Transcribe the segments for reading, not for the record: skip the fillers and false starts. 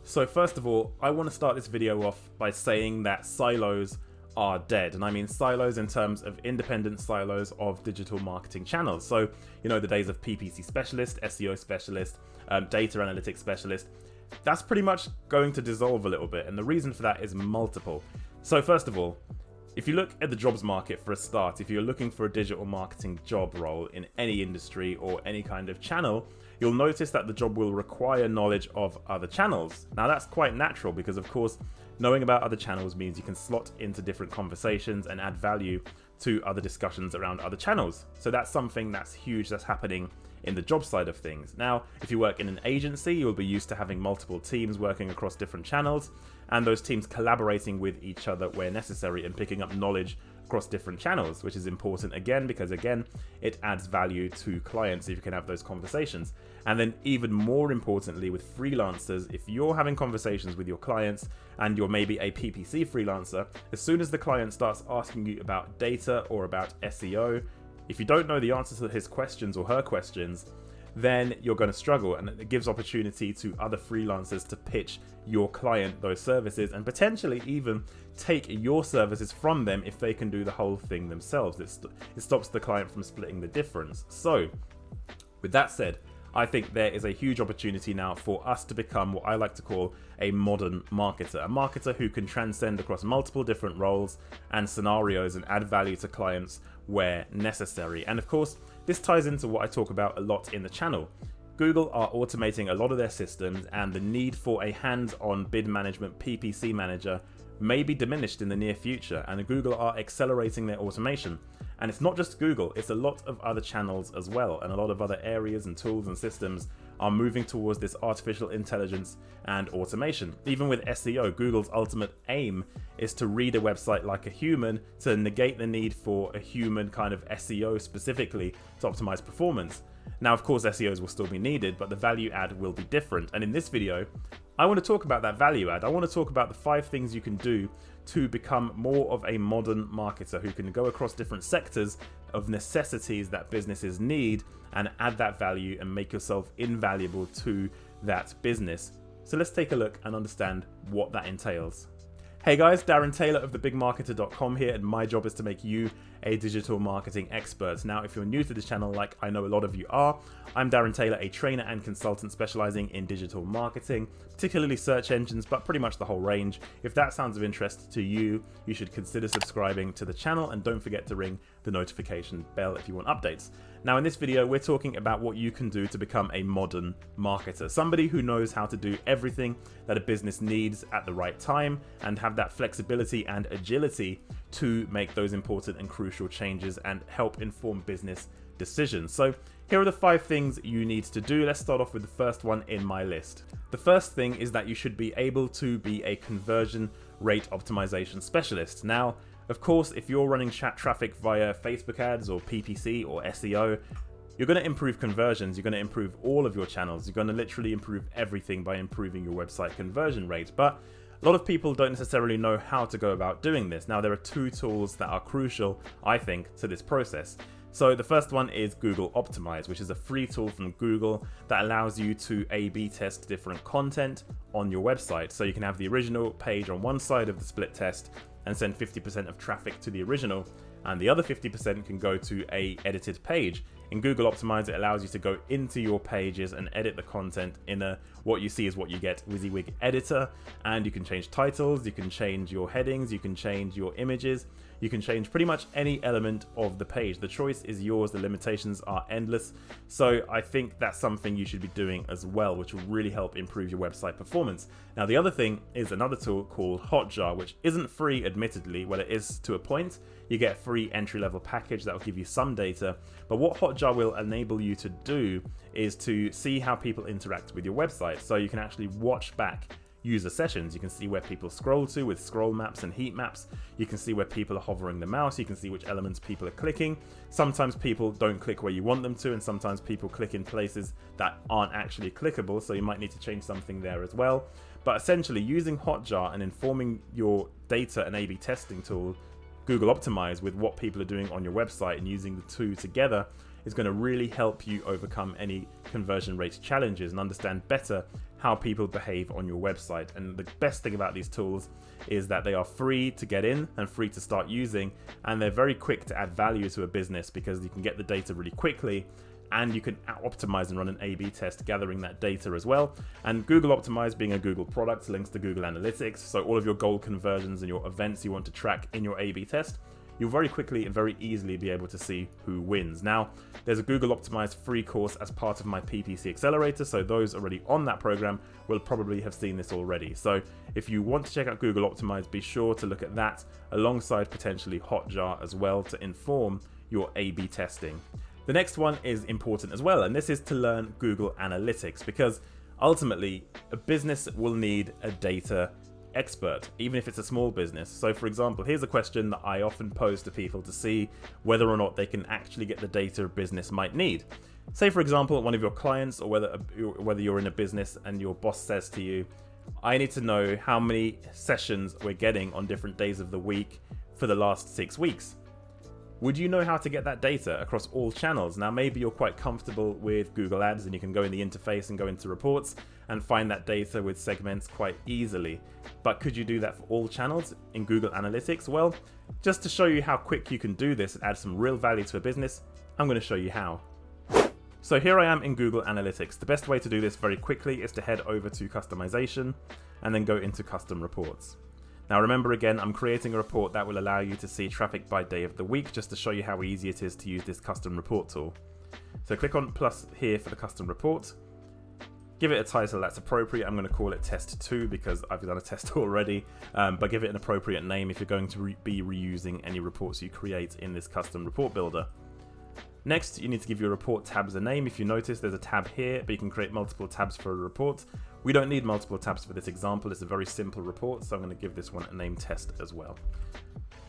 So first of all, I want to start this video off by saying that silos are dead. And I mean silos in terms of independent silos of digital marketing channels. So, you know, the days of PPC specialist, SEO specialist, data analytics specialist, that's pretty much going to dissolve a little bit. And the reason for that is multiple. So first of all, if you look at the jobs market for a start, if you're looking for a digital marketing job role in any industry or any kind of channel, you'll notice that the job will require knowledge of other channels. Now that's quite natural because of course, knowing about other channels means you can slot into different conversations and add value to other discussions around other channels. So that's something that's huge that's happening in the job side of things. Now, if you work in an agency, you'll be used to having multiple teams working across different channels and those teams collaborating with each other where necessary and picking up knowledge across different channels, which is important again, because again, it adds value to clients if you can have those conversations. And then even more importantly with freelancers, if you're having conversations with your clients and you're maybe a PPC freelancer, as soon as the client starts asking you about data or about SEO, if you don't know the answer to his questions or her questions, then you're going to struggle, and it gives opportunity to other freelancers to pitch your client those services and potentially even take your services from them if they can do the whole thing themselves. It stops the client from splitting the difference. So with that said, I think there is a huge opportunity now for us to become what I like to call a modern marketer, a marketer who can transcend across multiple different roles and scenarios and add value to clients where necessary. And of course, this ties into what I talk about a lot in the channel. Google are automating a lot of their systems, and the need for a hands-on bid management PPC manager may be diminished in the near future, and Google are accelerating their automation. And it's not just Google, it's a lot of other channels as well, and a lot of other areas and tools and systems are moving towards this artificial intelligence and automation. Even with SEO, Google's ultimate aim is to read a website like a human, to negate the need for a human kind of SEO specifically to optimize performance. Now, of course, SEOs will still be needed, but the value add will be different. And in this video, I want to talk about that value add. I want to talk about the 5 things you can do to become more of a modern marketer who can go across different sectors of necessities that businesses need and add that value and make yourself invaluable to that business. So let's take a look and understand what that entails. Hey guys, Darren Taylor of thebigmarketer.com here, and my job is to make you a digital marketing expert. Now, if you're new to this channel, like I know a lot of you are, I'm Darren Taylor, a trainer and consultant specializing in digital marketing, particularly search engines, but pretty much the whole range. If that sounds of interest to you, you should consider subscribing to the channel, and don't forget to ring the notification bell if you want updates. Now, in this video, we're talking about what you can do to become a modern marketer, somebody who knows how to do everything that a business needs at the right time and have that flexibility and agility to make those important and crucial changes and help inform business decisions. So here are the 5 things you need to do. Let's start off with the first one in my list. The first thing is that you should be able to be a conversion rate optimization specialist. Now, of course, if you're running chat traffic via Facebook ads or PPC or SEO, you're going to improve conversions. You're going to improve all of your channels. You're going to literally improve everything by improving your website conversion rate. But a lot of people don't necessarily know how to go about doing this. Now, there are 2 tools that are crucial, I think, to this process. So the first one is Google Optimize, which is a free tool from Google that allows you to A/B test different content on your website. So you can have the original page on one side of the split test and send 50% of traffic to the original, and the other 50% can go to a edited page. In Google Optimize, it allows you to go into your pages and edit the content in a what you see is what you get WYSIWYG editor, and you can change titles, you can change your headings, you can change your images, you can change pretty much any element of the page. The choice is yours, the limitations are endless. So I think that's something you should be doing as well, which will really help improve your website performance. Now, the other thing is another tool called Hotjar, which isn't free, admittedly. Well, it is to a point. You get a free entry-level package that will give you some data, but what Hotjar will enable you to do is to see how people interact with your website. So you can actually watch back user sessions. You can see where people scroll to with scroll maps and heat maps. You can see where people are hovering the mouse. You can see which elements people are clicking. Sometimes people don't click where you want them to, and sometimes people click in places that aren't actually clickable, so you might need to change something there as well. But essentially, using Hotjar and informing your data and A/B testing tool, Google Optimize, with what people are doing on your website and using the 2 together is going to really help you overcome any conversion rate challenges and understand better how people behave on your website. And the best thing about these tools is that they are free to get in and free to start using, and they're very quick to add value to a business because you can get the data really quickly, and you can optimize and run an A/B test gathering that data as well. And Google Optimize, being a Google product, links to Google Analytics, so all of your goal conversions and your events you want to track in your A/B test, you'll very quickly and very easily be able to see who wins. Now, there's a Google Optimize free course as part of my PPC Accelerator, so those already on that program will probably have seen this already. So if you want to check out Google Optimize, be sure to look at that alongside potentially Hotjar as well to inform your A/B testing. The next one is important as well, and this is to learn Google Analytics, because ultimately a business will need a data expert, even if it's a small business. So for example, here's a question that I often pose to people to see whether or not they can actually get the data a business might need. Say for example, one of your clients, or whether you're in a business and your boss says to you, I need to know how many sessions we're getting on different days of the week for the last 6 weeks. Would you know how to get that data across all channels? Now, maybe you're quite comfortable with Google Ads and you can go in the interface and go into reports and find that data with segments quite easily. But could you do that for all channels in Google Analytics? Well, just to show you how quick you can do this and add some real value to a business, I'm going to show you how. So here I am in Google Analytics. The best way to do this very quickly is to head over to customization and then go into custom reports. Now remember, again, I'm creating a report that will allow you to see traffic by day of the week, just to show you how easy it is to use this custom report tool. So click on plus here for the custom report. Give it a title that's appropriate. I'm going to call it test 2 because I've done a test already, but give it an appropriate name if you're going to be reusing any reports you create in this custom report builder. Next, you need to give your report tabs a name. If you notice, there's a tab here, but you can create multiple tabs for a report. We don't need multiple tabs for this example. It's a very simple report, so I'm going to give this one a name test as well.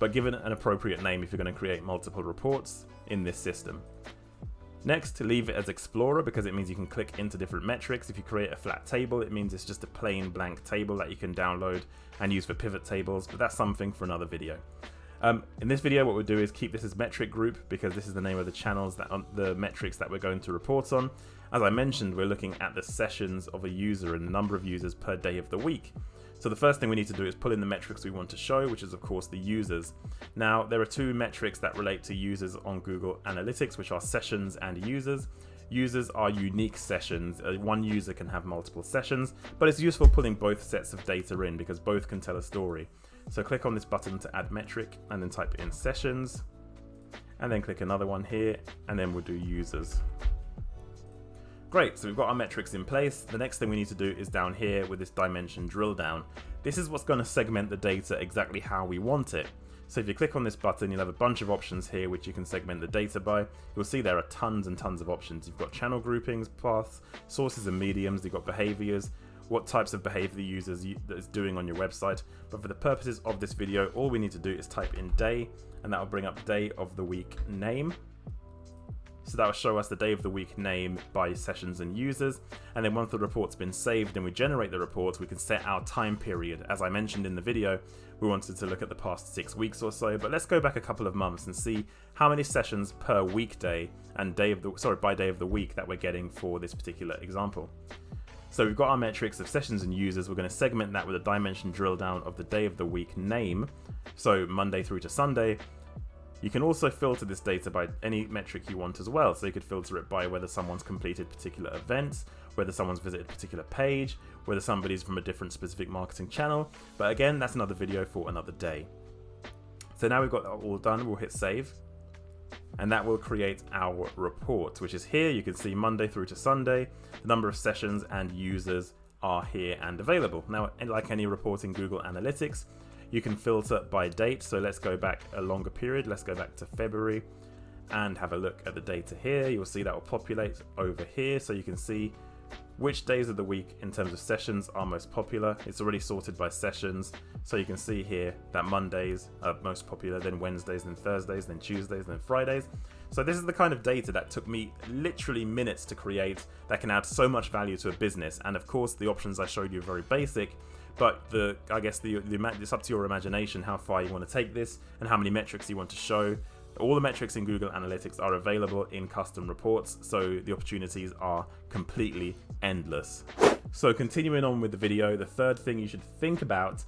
But give it an appropriate name if you're going to create multiple reports in this system. Next, leave it as Explorer because it means you can click into different metrics. If you create a flat table, it means it's just a plain blank table that you can download and use for pivot tables, but that's something for another video. In this video, what we'll do is keep this as metric group because this is the name of the channels, that the metrics that we're going to report on. As I mentioned, we're looking at the sessions of a user and the number of users per day of the week. So the first thing we need to do is pull in the metrics we want to show, which is of course the users. Now, there are 2 metrics that relate to users on Google Analytics, which are sessions and users. Users are unique sessions. One user can have multiple sessions, but it's useful pulling both sets of data in because both can tell a story. So click on this button to add metric and then type in sessions, and then click another one here, and then we'll do users. Great, so we've got our metrics in place. The next thing we need to do is down here with this dimension drill down. This is what's going to segment the data exactly how we want it. So if you click on this button, you'll have a bunch of options here which you can segment the data by. You'll see there are tons and tons of options. You've got channel groupings, paths, sources and mediums, you've got behaviors, what types of behavior the user is doing on your website. But for the purposes of this video, all we need to do is type in day, and that will bring up day of the week name. So that will show us the day of the week name by sessions and users. And then once the report's been saved and we generate the report, we can set our time period. As I mentioned in the video, we wanted to look at the past 6 weeks or so, but let's go back a couple of months and see how many sessions per weekday and by day of the week that we're getting for this particular example. So we've got our metrics of sessions and users. We're going to segment that with a dimension drill down of the day of the week name. So Monday through to Sunday. You can also filter this data by any metric you want as well. So you could filter it by whether someone's completed particular events, whether someone's visited a particular page, whether somebody's from a different specific marketing channel. But again, that's another video for another day. So now we've got that all done, we'll hit save. And that will create our report, which is here. You can see Monday through to Sunday, the number of sessions and users are here and available. Now, like any report in Google Analytics, you can filter by date. So let's go back a longer period. Let's go back to February and have a look at the data here. You'll see that will populate over here. So you can see which days of the week in terms of sessions are most popular. It's already sorted by sessions. So you can see here that Mondays are most popular, then Wednesdays, then Thursdays, then Tuesdays, then Fridays. So this is the kind of data that took me literally minutes to create that can add so much value to a business. And of course, the options I showed you are very basic, but I guess it's up to your imagination how far you want to take this and how many metrics you want to show. All the metrics in Google Analytics are available in custom reports, so the opportunities are completely endless. So continuing on with the video, the third thing you should think about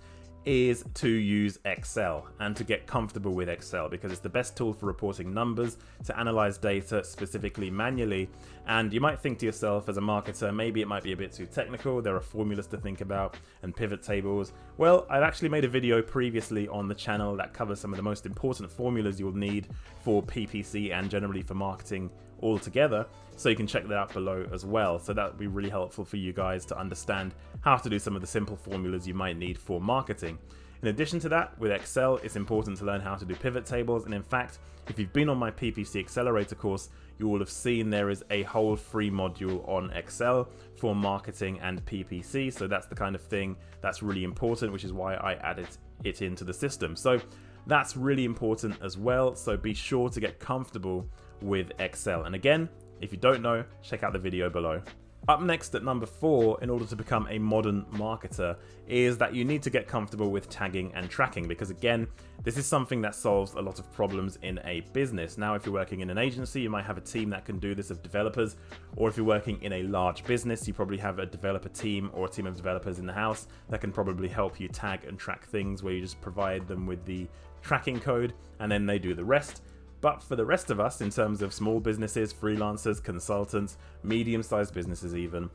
is to use Excel and to get comfortable with Excel, because it's the best tool for reporting numbers, to analyze data specifically manually. And you might think to yourself as a marketer, maybe it might be a bit too technical, there are formulas to think about and pivot tables. Well, I've actually made a video previously on the channel that covers some of the most important formulas you'll need for PPC and generally for marketing altogether, so you can check that out below as well. So that would be really helpful for you guys to understand how to do some of the simple formulas you might need for marketing. In addition to that, with Excel, it's important to learn how to do pivot tables, and in fact, if you've been on my PPC Accelerator course, you will have seen there is a whole free module on Excel for marketing and PPC, so that's the kind of thing that's really important, which is why I added it into the system. So that's really important as well, so be sure to get comfortable with Excel. And again, if you don't know, check out the video below. Up next at number 4, in order to become a modern marketer, is that you need to get comfortable with tagging and tracking, because again, this is something that solves a lot of problems in a business. Now, if you're working in an agency, you might have a team that can do this of developers, or if you're working in a large business, you probably have a developer team or a team of developers in the house that can probably help you tag and track things, where you just provide them with the tracking code and then they do the rest. But for the rest of us, in terms of small businesses, freelancers, consultants, medium-sized businesses even,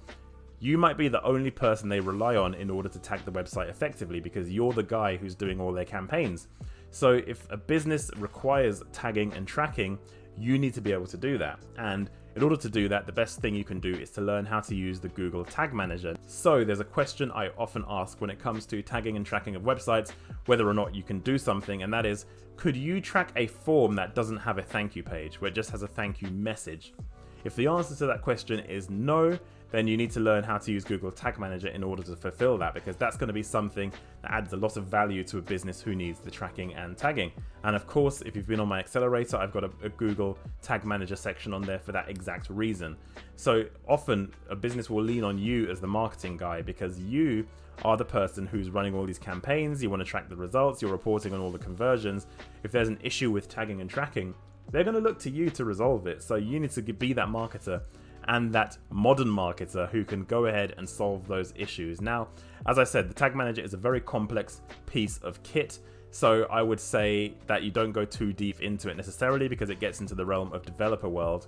you might be the only person they rely on in order to tag the website effectively, because you're the guy who's doing all their campaigns. So if a business requires tagging and tracking, you need to be able to do that. And in order to do that, the best thing you can do is to learn how to use the Google Tag Manager. So there's a question I often ask when it comes to tagging and tracking of websites, whether or not you can do something, and that is, could you track a form that doesn't have a thank you page, where it just has a thank you message? If the answer to that question is no, then you need to learn how to use Google Tag Manager in order to fulfill that, because that's going to be something that adds a lot of value to a business who needs the tracking and tagging. And of course, if you've been on my accelerator, I've got a Google Tag Manager section on there for that exact reason. So often a business will lean on you as the marketing guy, because you are the person who's running all these campaigns, you want to track the results, you're reporting on all the conversions. If there's an issue with tagging and tracking, they're going to look to you to resolve it. So you need to be that marketer and that modern marketer who can go ahead and solve those issues. Now, as I said, the Tag Manager is a very complex piece of kit, so I would say that you don't go too deep into it necessarily, because it gets into the realm of developer world,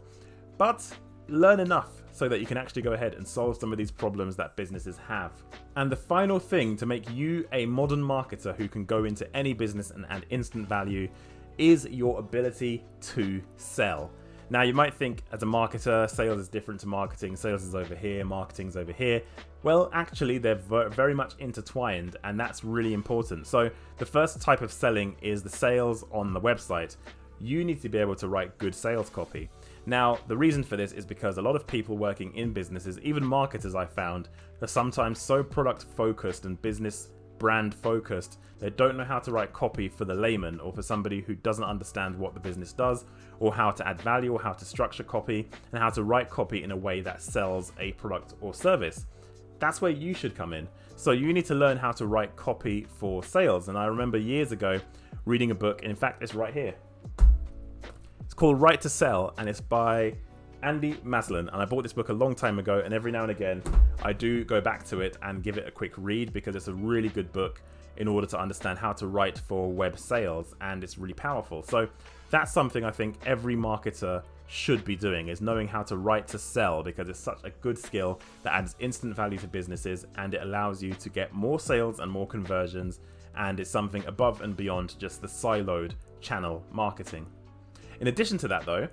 but learn enough so that you can actually go ahead and solve some of these problems that businesses have. And the final thing to make you a modern marketer who can go into any business and add instant value is your ability to sell. Now, you might think as a marketer, sales is different to marketing. Sales is over here, marketing's over here. Well, actually, they're very much intertwined, and that's really important. So the first type of selling is the sales on the website. You need to be able to write good sales copy. Now, the reason for this is because a lot of people working in businesses, even marketers I found, are sometimes so product focused and business brand focused, they don't know how to write copy for the layman, or for somebody who doesn't understand what the business does, or how to add value, or how to structure copy, and how to write copy in a way that sells a product or service. That's where you should come in. So you need to learn how to write copy for sales. And I remember years ago reading a book, in fact it's right here. It's called Right to Sell, and it's by Andy Maslin, and I bought this book a long time ago, and every now and again I do go back to it and give it a quick read, because it's a really good book in order to understand how to write for web sales, and it's really powerful. So that's something I think every marketer should be doing, is knowing how to write to sell, because it's such a good skill that adds instant value to businesses, and it allows you to get more sales and more conversions, and it's something above and beyond just the siloed channel marketing. In addition to that though,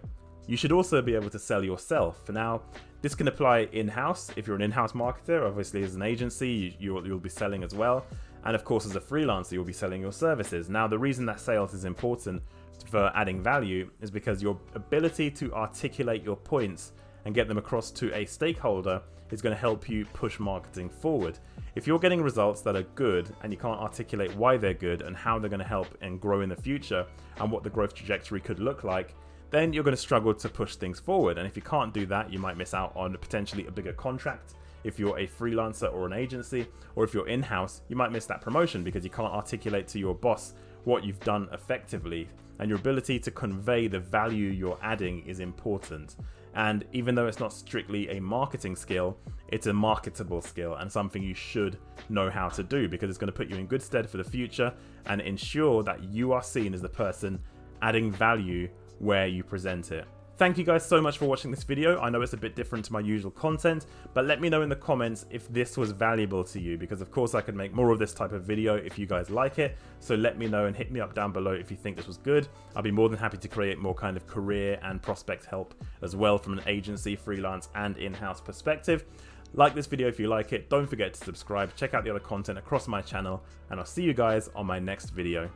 you should also be able to sell yourself. Now, this can apply in-house. If you're an in-house marketer, obviously as an agency, you'll be selling as well. And of course, as a freelancer, you'll be selling your services. Now, the reason that sales is important for adding value is because your ability to articulate your points and get them across to a stakeholder is going to help you push marketing forward. If you're getting results that are good and you can't articulate why they're good and how they're going to help and grow in the future and what the growth trajectory could look like, then you're going to struggle to push things forward. And if you can't do that, you might miss out on potentially a bigger contract. If you're a freelancer or an agency, or if you're in-house, you might miss that promotion because you can't articulate to your boss what you've done effectively, and your ability to convey the value you're adding is important. And even though it's not strictly a marketing skill, it's a marketable skill and something you should know how to do, because it's going to put you in good stead for the future and ensure that you are seen as the person adding value where you present it. Thank you guys so much for watching this video. I know it's a bit different to my usual content, but let me know in the comments if this was valuable to you, because of course I could make more of this type of video if you guys like it. So let me know and hit me up down below if you think this was good. I'll be more than happy to create more kind of career and prospect help as well from an agency, freelance and in-house perspective. Like this video if you like it. Don't forget to subscribe, check out the other content across my channel, and I'll see you guys on my next video.